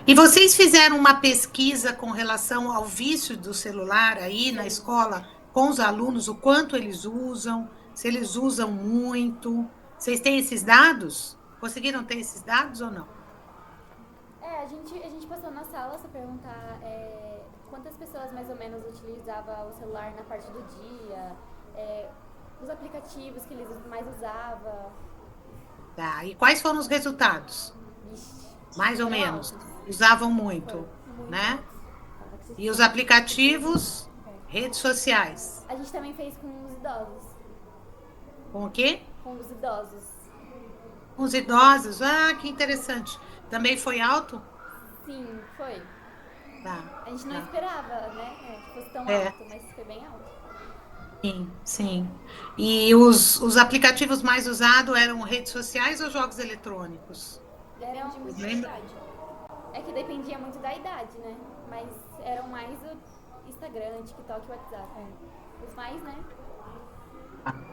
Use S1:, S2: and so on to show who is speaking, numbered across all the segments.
S1: E vocês fizeram uma pesquisa com relação ao vício do celular aí na
S2: Sim.
S1: escola, com os alunos, o quanto eles usam, se eles usam muito? Vocês têm esses dados? Conseguiram ter esses dados ou não?
S2: A gente passou na sala para perguntar quantas pessoas mais ou menos utilizavam o celular na parte do dia, é, os aplicativos que eles mais usavam.
S1: Tá. E quais foram os resultados?
S2: Vixe,
S1: Mais ou
S2: foram
S1: menos.
S2: altos.
S1: Usavam
S2: Foram
S1: muito,
S2: muito
S1: né?
S2: altos.
S1: E os aplicativos, redes sociais.
S2: A gente também fez com os idosos.
S1: Com o quê?
S2: Com os idosos.
S1: Com os idosos. Ah, que interessante. Também foi alto?
S2: Sim, foi.
S1: Tá,
S2: A gente não
S1: tá.
S2: esperava, né, que fosse tão
S1: É,
S2: alto, mas foi bem alto.
S1: sim, sim. E os aplicativos mais usados eram redes sociais ou jogos eletrônicos?
S2: Depende muito da
S1: Lembra?
S2: idade. É que dependia muito da idade, né? Mas eram mais o Instagram, TikTok e WhatsApp. Os mais, né?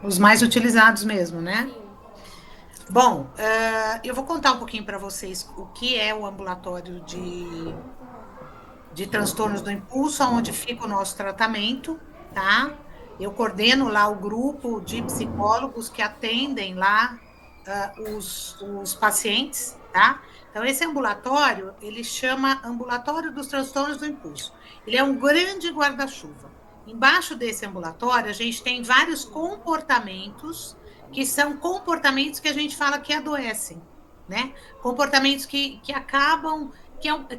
S1: Os mais utilizados mesmo, né?
S2: Sim.
S1: Bom, eu vou contar um pouquinho para vocês o que é o ambulatório de transtornos do impulso, onde fica o nosso tratamento, tá? Eu coordeno lá o grupo de psicólogos que atendem lá os pacientes, tá? Então, esse ambulatório, ele chama Ambulatório dos Transtornos do Impulso. Ele é um grande guarda-chuva. Embaixo desse ambulatório, a gente tem vários comportamentos, que são comportamentos que a gente fala que adoecem, né? Comportamentos que acabam,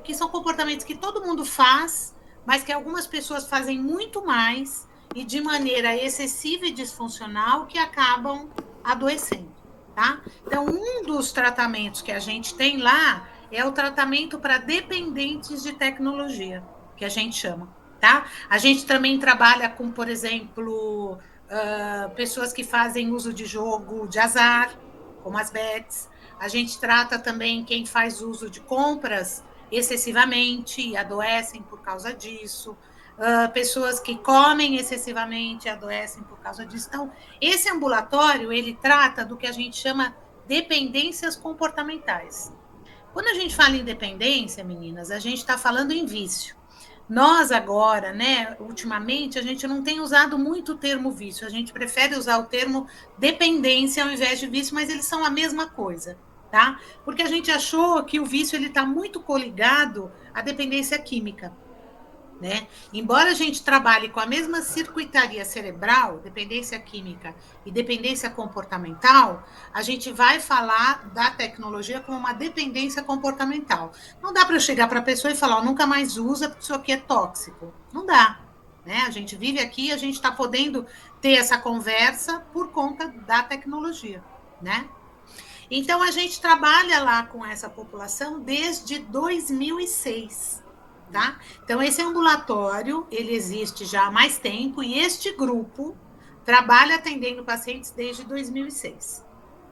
S1: que são comportamentos que todo mundo faz, mas que algumas pessoas fazem muito mais e de maneira excessiva e disfuncional que acabam adoecendo, tá? Então, um dos tratamentos que a gente tem lá é o tratamento para dependentes de tecnologia, que a gente chama, tá? A gente também trabalha com, por exemplo, pessoas que fazem uso de jogo de azar, como as bets. A gente trata também quem faz uso de compras excessivamente e adoecem por causa disso. Pessoas que comem excessivamente e adoecem por causa disso. Então, esse ambulatório, ele trata do que a gente chama dependências comportamentais. Quando a gente fala em dependência, meninas, a gente está falando em vício. Nós agora, né, ultimamente, a gente não tem usado muito o termo vício, a gente prefere usar o termo dependência ao invés de vício, mas eles são a mesma coisa, tá? Porque a gente achou que o vício ele está muito coligado à dependência química, né? Embora a gente trabalhe com a mesma circuitaria cerebral, dependência química e dependência comportamental, a gente vai falar da tecnologia como uma dependência comportamental. Não dá para eu chegar para a pessoa e falar, oh, nunca mais usa porque isso aqui é tóxico. Não dá. Né? A gente vive aqui, a gente está podendo ter essa conversa por conta da tecnologia, né? Então a gente trabalha lá com essa população desde 2006. Tá? Então, esse ambulatório, ele existe já há mais tempo e este grupo trabalha atendendo pacientes desde 2006,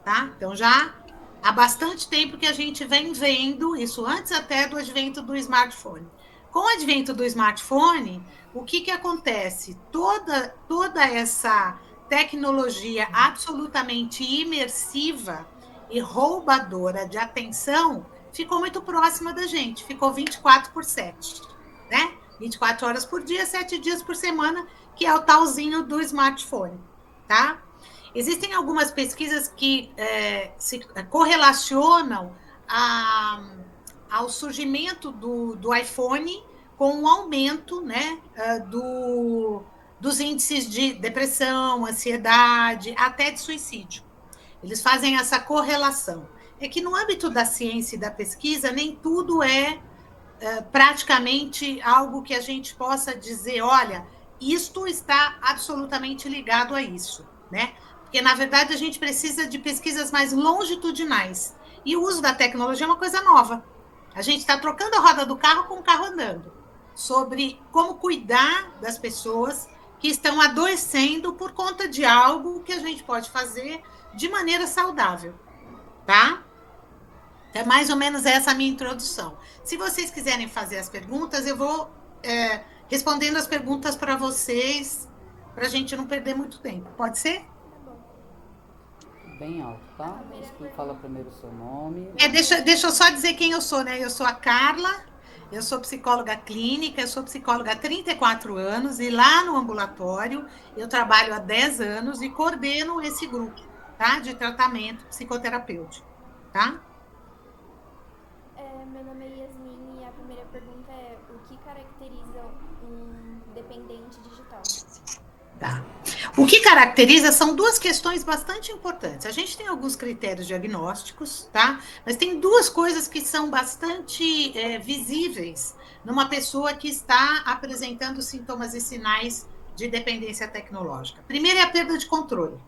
S1: tá? Então, já há bastante tempo que a gente vem vendo isso, antes até do advento do smartphone. Com o advento do smartphone, o que, que acontece? Toda essa tecnologia absolutamente imersiva e roubadora de atenção ficou muito próxima da gente, ficou 24 por 7, né? 24 horas por dia, 7 dias por semana, que é o talzinho do smartphone, tá? Existem algumas pesquisas que se correlacionam a, ao surgimento do iPhone com o aumento, né, dos índices de depressão, ansiedade, até de suicídio. Eles fazem essa correlação. É que no âmbito da ciência e da pesquisa, nem tudo é praticamente algo que a gente possa dizer, olha, isto está absolutamente ligado a isso, né? Porque, na verdade, a gente precisa de pesquisas mais longitudinais. E o uso da tecnologia é uma coisa nova. A gente está trocando a roda do carro com o carro andando. Sobre como cuidar das pessoas que estão adoecendo por conta de algo que a gente pode fazer de maneira saudável, tá? É mais ou menos essa a minha introdução. Se vocês quiserem fazer as perguntas, eu vou respondendo as perguntas para vocês, para a gente não perder muito tempo. Pode ser?
S2: Tá bom.
S3: bem alto, tá? Fala primeiro o seu nome.
S1: Deixa eu só dizer quem eu sou, né? Eu sou a Carla, eu sou psicóloga clínica, eu sou psicóloga há 34 anos e lá no ambulatório eu trabalho há 10 anos e coordeno esse grupo, tá? De tratamento psicoterapêutico, tá?
S2: Meu nome é Yasmin e a primeira pergunta é: o que caracteriza um dependente digital?
S1: Tá. O que caracteriza são duas questões bastante importantes. A gente tem alguns critérios diagnósticos, tá? Mas tem duas coisas que são bastante visíveis numa pessoa que está apresentando sintomas e sinais de dependência tecnológica. Primeiro é a perda de controle.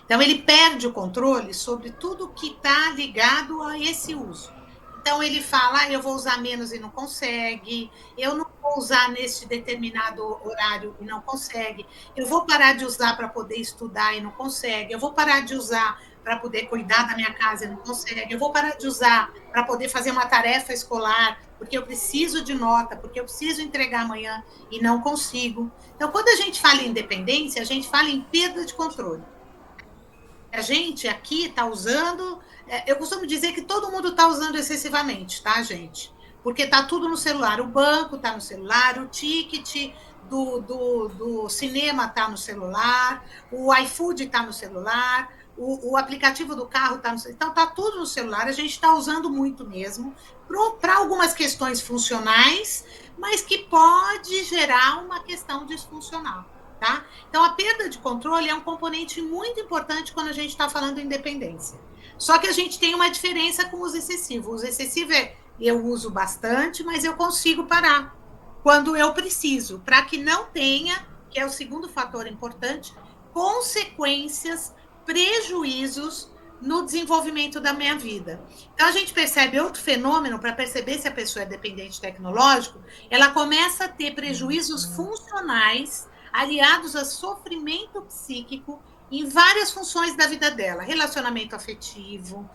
S1: Então, ele perde o controle sobre tudo que está ligado a esse uso. Então, ele fala, eu vou usar menos e não consegue, eu não vou usar nesse determinado horário e não consegue, eu vou parar de usar para poder estudar e não consegue, eu vou parar de usar para poder cuidar da minha casa e não consegue, eu vou parar de usar para poder fazer uma tarefa escolar, porque eu preciso de nota, porque eu preciso entregar amanhã e não consigo. Então, quando a gente fala em independência, a gente fala em perda de controle. A gente aqui está usando, eu costumo dizer que todo mundo está usando excessivamente, tá, gente? Porque está tudo no celular, o banco está no celular, o ticket do cinema está no celular, o iFood está no celular, o aplicativo do carro está no celular. Então, está tudo no celular, a gente está usando muito mesmo, para algumas questões funcionais, mas que pode gerar uma questão disfuncional. Tá? Então, a perda de controle é um componente muito importante quando a gente está falando em dependência. Só que a gente tem uma diferença com o uso excessivo. O uso excessivo eu uso bastante, mas eu consigo parar quando eu preciso, para que não tenha, que é o segundo fator importante, consequências, prejuízos no desenvolvimento da minha vida. Então, a gente percebe outro fenômeno, para perceber se a pessoa é dependente tecnológico, ela começa a ter prejuízos funcionais aliados a sofrimento psíquico em várias funções da vida dela, relacionamento afetivo,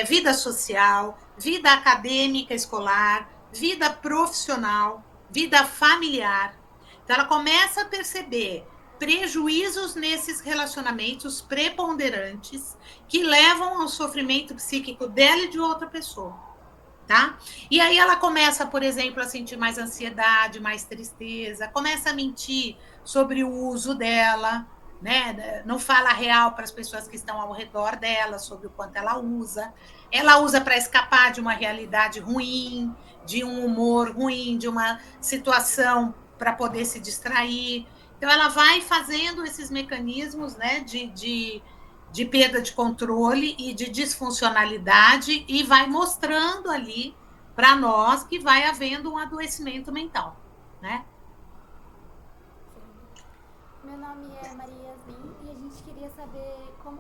S1: vida social, vida acadêmica escolar, vida profissional, vida familiar. Então, ela começa a perceber prejuízos nesses relacionamentos preponderantes que levam ao sofrimento psíquico dela e de outra pessoa. Tá? E aí ela começa, por exemplo, a sentir mais ansiedade, mais tristeza, começa a mentir sobre o uso dela, né? Não fala real para as pessoas que estão ao redor dela sobre o quanto ela usa para escapar de uma realidade ruim, de um humor ruim, de uma situação para poder se distrair. Então ela vai fazendo esses mecanismos, né, de perda de controle e de disfuncionalidade e vai mostrando ali para nós que vai havendo um adoecimento mental, né?
S2: Meu nome é Maria Yasmin e a gente queria saber qual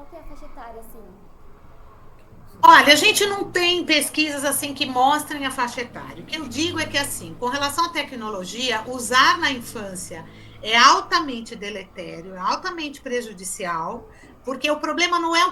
S2: que é a faixa etária, assim.
S1: Olha, a gente não tem pesquisas assim que mostrem a faixa etária. O que eu digo é que, assim, com relação à tecnologia, usar na infância é altamente deletério, é altamente prejudicial, porque o problema não é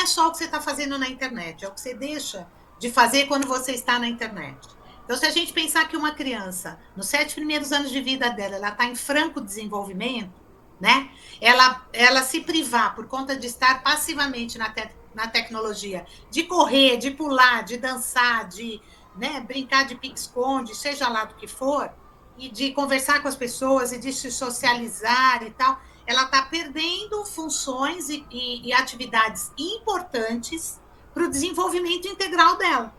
S1: só o que você está fazendo na internet, é o que você deixa de fazer quando você está na internet. Então, se a gente pensar que uma criança, nos 7 primeiros anos de vida dela, ela está em franco desenvolvimento, né? Ela se privar por conta de estar passivamente na tecnologia, de correr, de pular, de dançar, de, né, brincar de pique-esconde, seja lá do que for, e de conversar com as pessoas e de se socializar e tal, ela está perdendo funções e atividades importantes para o desenvolvimento integral dela,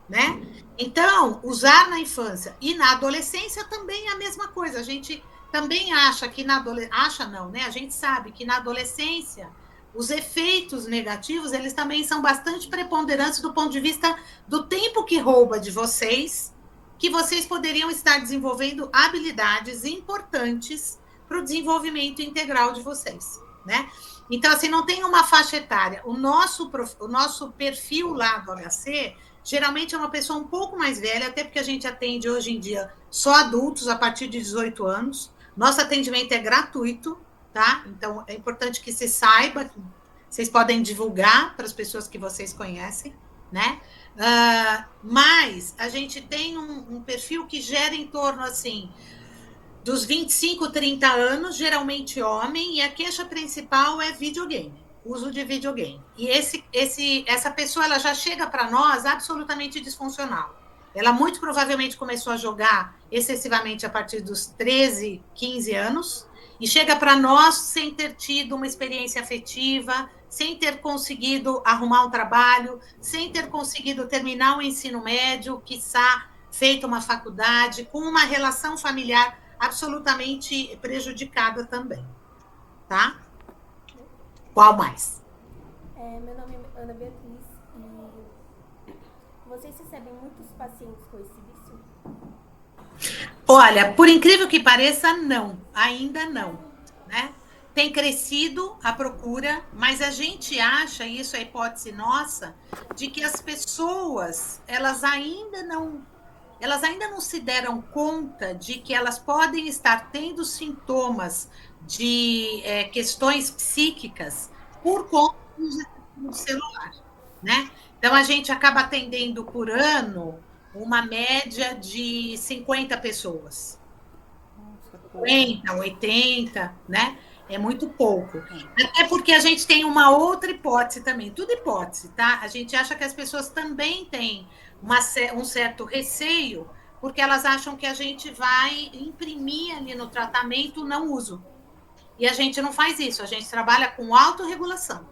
S1: né? Então, usar na infância e na adolescência também é a mesma coisa. A gente também acha que na adolescência, acha não, né? A gente sabe que na adolescência os efeitos negativos, eles também são bastante preponderantes do ponto de vista do tempo que rouba de vocês, que vocês poderiam estar desenvolvendo habilidades importantes para o desenvolvimento integral de vocês, né? Então, assim, não tem uma faixa etária. O nosso perfil lá do HC geralmente é uma pessoa um pouco mais velha, até porque a gente atende hoje em dia só adultos a partir de 18 anos. Nosso atendimento é gratuito, tá? Então, é importante que se saiba, que vocês podem divulgar para as pessoas que vocês conhecem, né? Mas a gente tem um perfil que gera em torno, assim, dos 25, 30 anos, geralmente homem, e a queixa principal é videogame, uso de videogame. E essa pessoa ela já chega para nós absolutamente disfuncional. Ela muito provavelmente começou a jogar excessivamente a partir dos 13, 15 anos, e chega para nós sem ter tido uma experiência afetiva, sem ter conseguido arrumar um trabalho, sem ter conseguido terminar o ensino médio, quiçá feito uma faculdade, com uma relação familiar absolutamente prejudicada também, tá? Qual mais?
S2: Meu nome é Ana Beatriz e vocês recebem muitos pacientes com esse vício?
S1: Olha, por incrível que pareça, não, ainda não, né? Tem crescido a procura, mas a gente acha, isso é hipótese nossa, de que as pessoas, elas ainda não se deram conta de que elas podem estar tendo sintomas de questões psíquicas por conta do celular, né? Então, a gente acaba atendendo por ano uma média de 50 pessoas. 50, 80, né? É muito pouco. Até porque a gente tem uma outra hipótese também, tudo hipótese, tá? A gente acha que as pessoas também têm um certo receio, porque elas acham que a gente vai imprimir ali no tratamento o não uso. E a gente não faz isso, a gente trabalha com autorregulação,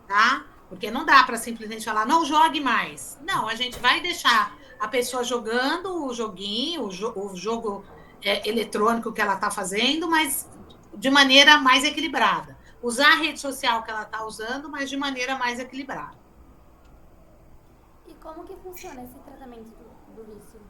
S1: tá? Porque não dá para simplesmente falar, não jogue mais. Não, a gente vai deixar a pessoa jogando o joguinho, o jogo eletrônico que ela está fazendo, mas de maneira mais equilibrada. Usar a rede social que ela está usando, mas de maneira mais equilibrada.
S2: E como que funciona esse tratamento do vício?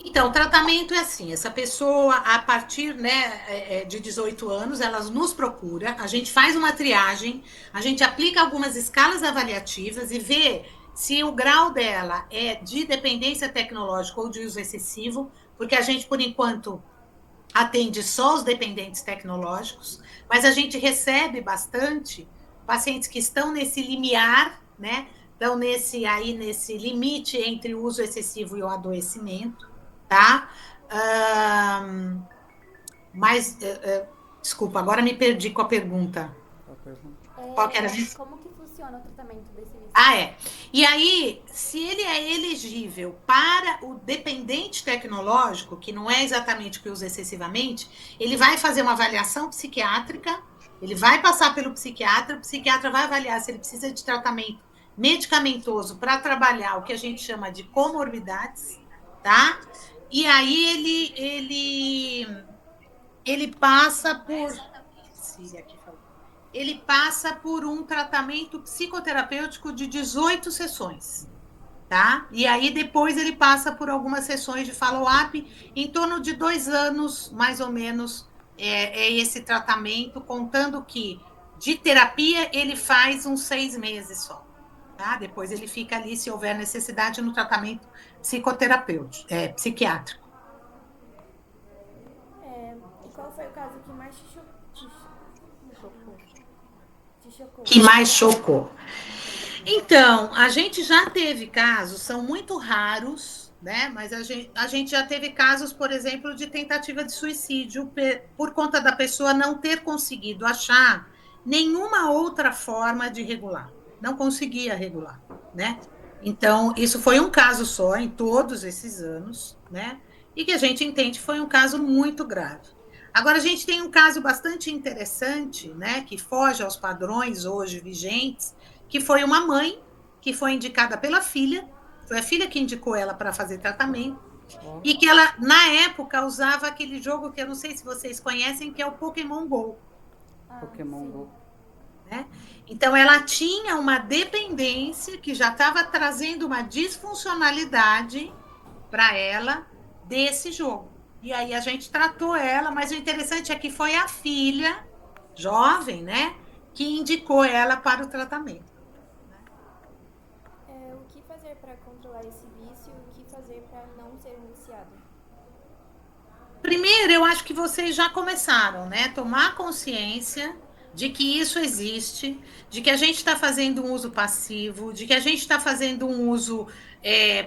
S1: Então, o tratamento é assim, essa pessoa, a partir, né, de 18 anos, ela nos procura, a gente faz uma triagem, a gente aplica algumas escalas avaliativas e vê se o grau dela é de dependência tecnológica ou de uso excessivo, porque a gente, por enquanto, atende só os dependentes tecnológicos, mas a gente recebe bastante pacientes que estão nesse limiar, né? Estão nesse limite entre o uso excessivo e o adoecimento, tá? Mas, desculpa, agora me perdi com a pergunta. Qual que era a
S2: Como que funciona o tratamento desse vício?
S1: E aí, se ele é elegível para o dependente tecnológico, que não é exatamente o que usa excessivamente, ele vai fazer uma avaliação psiquiátrica, ele vai passar pelo psiquiatra, o psiquiatra vai avaliar se ele precisa de tratamento medicamentoso para trabalhar o que a gente chama de comorbidades, tá? E aí ele passa por... Ele passa por um tratamento psicoterapêutico de 18 sessões, tá? E aí depois ele passa por algumas sessões de follow-up, em torno de 2 anos, mais ou menos, esse tratamento, contando que de terapia ele faz uns 6 meses só, tá? Depois ele fica ali, se houver necessidade, no tratamento psicoterapêutico, psiquiátrico.
S2: E qual foi o caso que mais te chocou?
S1: Que mais chocou? Então, a gente já teve casos, são muito raros, né? Mas a gente já teve casos, por exemplo, de tentativa de suicídio por conta da pessoa não ter conseguido achar nenhuma outra forma de regular. Não conseguia regular, né? Então, isso foi um caso só em todos esses anos, né? E que a gente entende foi um caso muito grave. Agora, a gente tem um caso bastante interessante, né? Que foge aos padrões hoje vigentes, que foi uma mãe que foi indicada pela filha, foi a filha que indicou ela para fazer tratamento, e que ela, na época, usava aquele jogo que eu não sei se vocês conhecem, que é o Pokémon Go.
S3: Pokémon Go.
S1: Né? Então, ela tinha uma dependência que já estava trazendo uma disfuncionalidade para ela desse jogo. E aí a gente tratou ela, mas o interessante é que foi a filha, jovem, né, que indicou ela para o tratamento.
S2: O que fazer para controlar esse vício e o que fazer para não ser um viciado?
S1: Primeiro, eu acho que vocês já começaram, né? Tomar consciência de que isso existe, de que a gente está fazendo um uso passivo, de que a gente está fazendo um uso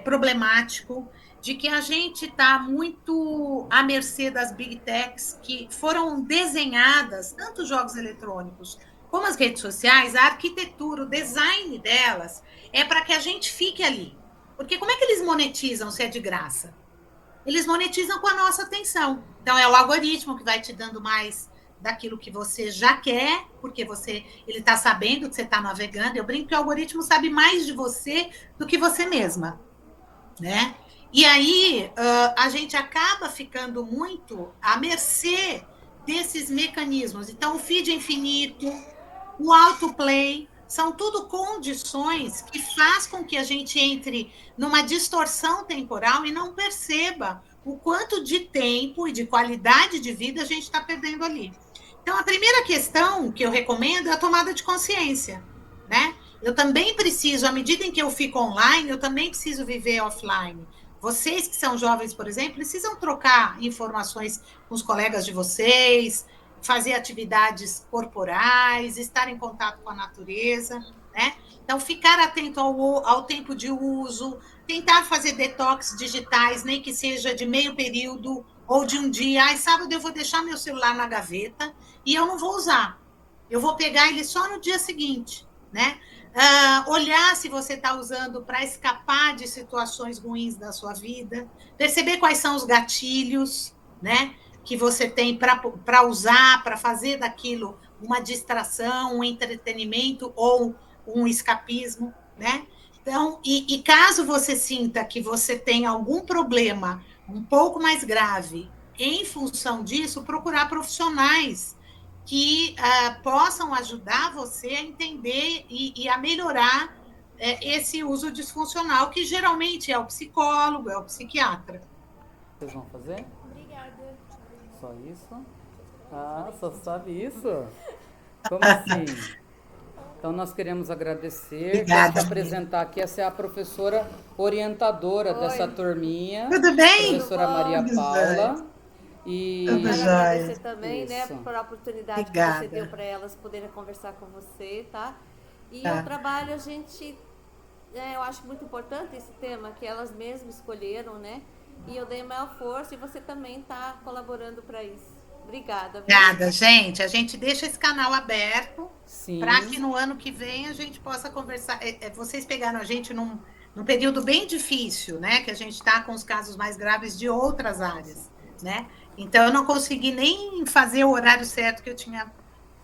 S1: problemático, de que a gente está muito à mercê das big techs que foram desenhadas, tanto os jogos eletrônicos como as redes sociais, a arquitetura, o design delas é para que a gente fique ali. Porque como é que eles monetizam se é de graça? Eles monetizam com a nossa atenção. Então, é o algoritmo que vai te dando mais daquilo que você já quer, porque ele está sabendo que você está navegando. Eu brinco que o algoritmo sabe mais de você do que você mesma, né? E aí a gente acaba ficando muito à mercê desses mecanismos. Então, o feed infinito, o autoplay, são tudo condições que faz com que a gente entre numa distorção temporal e não perceba o quanto de tempo e de qualidade de vida a gente está perdendo ali. Então, a primeira questão que eu recomendo é a tomada de consciência, né? Eu também preciso, à medida em que eu fico online, eu também preciso viver offline. Vocês que são jovens, por exemplo, precisam trocar informações com os colegas de vocês, fazer atividades corporais, estar em contato com a natureza, né? Então, ficar atento ao tempo de uso, tentar fazer detox digitais, nem que seja de meio período ou de um dia. Ai, sábado eu vou deixar meu celular na gaveta e eu não vou usar. Eu vou pegar ele só no dia seguinte, né? Olhar se você está usando para escapar de situações ruins da sua vida, perceber quais são os gatilhos, né? Que você tem para usar, para fazer daquilo uma distração, um entretenimento ou um escapismo, né? Então, e caso você sinta que você tem algum problema um pouco mais grave em função disso, procurar profissionais que possam ajudar você a entender e a melhorar esse uso disfuncional, que geralmente é o psicólogo, é o psiquiatra.
S3: Vocês vão fazer?
S2: Obrigada.
S3: Só isso? Ah, só sabe isso? Como assim? Então, nós queremos agradecer, quero te apresentar aqui, essa é a professora orientadora dessa turminha.
S1: Tudo bem?
S3: Professora Maria Paula. E
S4: Quero agradecer também,
S3: isso,
S4: né, por a oportunidade
S1: Obrigada.
S4: que você deu para elas poderem conversar com você, tá? E o trabalho, a gente, eu acho muito importante esse tema, que elas mesmas escolheram, né? E eu dei maior força e você também está colaborando para isso. Obrigada.
S1: Obrigada, gente. A gente deixa esse canal aberto
S3: sim,
S1: para que no ano que vem a gente possa conversar. Vocês pegaram a gente num período bem difícil, né? Que a gente está com os casos mais graves de outras áreas, né? Então, eu não consegui nem fazer o horário certo que eu tinha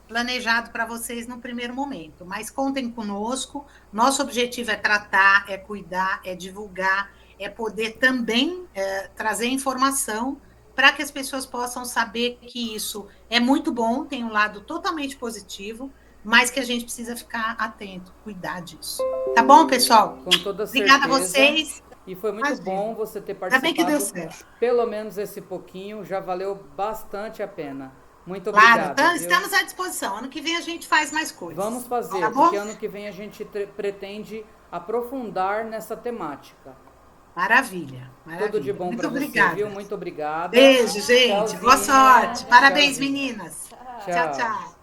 S1: planejado para vocês no primeiro momento. Mas contem conosco. Nosso objetivo é tratar, é cuidar, é divulgar, é poder também trazer informação para que as pessoas possam saber que isso é muito bom, tem um lado totalmente positivo, mas que a gente precisa ficar atento, cuidar disso. Tá bom, pessoal?
S3: com toda certeza.
S1: Obrigada a vocês.
S3: E foi muito bom você ter participado.
S1: Ainda bem que deu certo.
S3: Pelo menos esse pouquinho já valeu bastante a pena. Muito obrigada.
S1: Claro, estamos à disposição. Ano que vem a gente faz mais coisas.
S3: Vamos fazer,
S1: tá
S3: porque ano que vem a gente pretende aprofundar nessa temática.
S1: Maravilha.
S3: Tudo de bom para você, viu? Muito obrigada.
S1: Beijo, gente.
S3: Tchauzinho.
S1: Boa sorte. Parabéns,
S3: Tchauzinho.
S1: meninas.
S3: Tchau,
S1: Tchau, tchau.